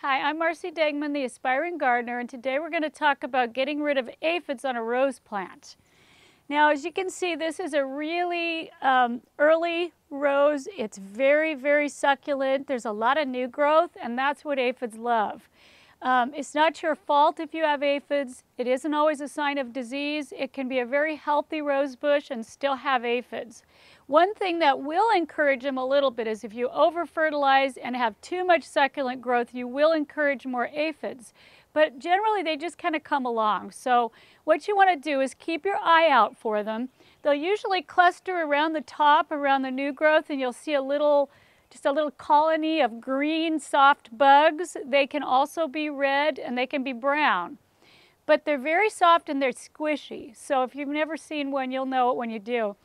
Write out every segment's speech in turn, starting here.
Hi, I'm Marci Degman, the aspiring gardener, and today we're going to talk about getting rid of aphids on a rose plant. Now, as you can see, this is a really early rose. It's very, very succulent. There's a lot of new growth, and that's what aphids love. It's not your fault if you have aphids. It isn't always a sign of disease. It can be a very healthy rose bush and still have aphids. One thing that will encourage them a little bit is if you over-fertilize and have too much succulent growth, you will encourage more aphids. But generally, they just kind of come along. So what you want to do is keep your eye out for them. They'll usually cluster around the top, around the new growth, and you'll see just a little colony of green, soft bugs. They can also be red and they can be brown. But they're very soft and they're squishy. So if you've never seen one, you'll know it when you do.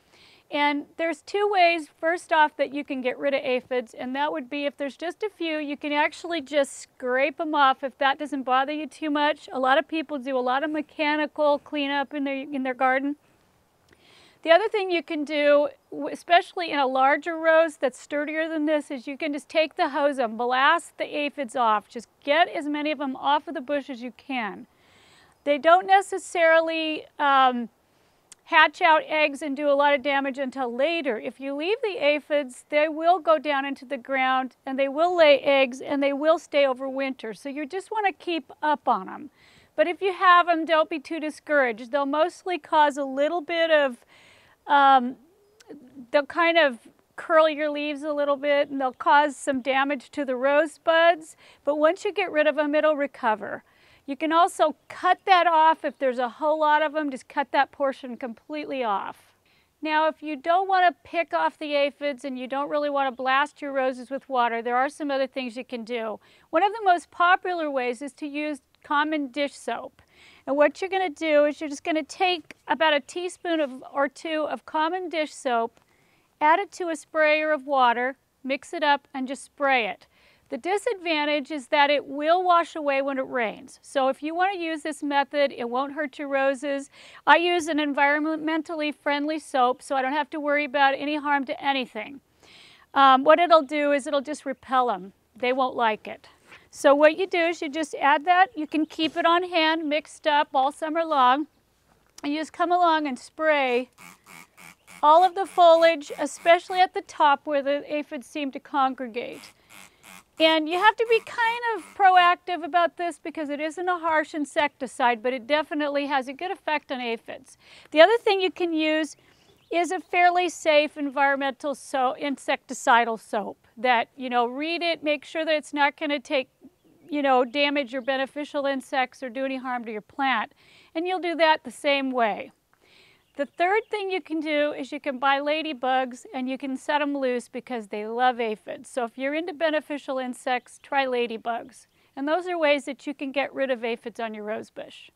And there's two ways, first off, that you can get rid of aphids, and that would be if there's just a few, you can actually just scrape them off if that doesn't bother you too much. A lot of people do a lot of mechanical cleanup in their garden. The other thing you can do, especially in a larger rose that's sturdier than this, is you can just take the hose and blast the aphids off. Just get as many of them off of the bush as you can. They don't necessarily hatch out eggs and do a lot of damage until later. If you leave the aphids, they will go down into the ground and they will lay eggs and they will stay over winter. So you just want to keep up on them. But if you have them, don't be too discouraged. They'll mostly cause a little bit of, they'll kind of curl your leaves a little bit and they'll cause some damage to the rose buds. But once you get rid of them, it'll recover. You can also cut that off if there's a whole lot of them. Just cut that portion completely off. Now, if you don't want to pick off the aphids and you don't really want to blast your roses with water, there are some other things you can do. One of the most popular ways is to use common dish soap. And what you're going to do is you're just going to take about a teaspoon or two of common dish soap, add it to a sprayer of water, mix it up, and just spray it. The disadvantage is that it will wash away when it rains. So if you want to use this method, it won't hurt your roses. I use an environmentally friendly soap, so I don't have to worry about any harm to anything. What it'll do is it'll just repel them. They won't like it. So what you do is you just add that. You can keep it on hand, mixed up all summer long. And you just come along and spray all of the foliage, especially at the top where the aphids seem to congregate. And you have to be kind of proactive about this because it isn't a harsh insecticide, but it definitely has a good effect on aphids. The other thing you can use is a fairly safe environmental insecticidal soap that, read it, make sure that it's not going to take, damage your beneficial insects or do any harm to your plant. And you'll do that the same way. The third thing you can do is you can buy ladybugs and you can set them loose because they love aphids. So if you're into beneficial insects, try ladybugs. And those are ways that you can get rid of aphids on your rose bush.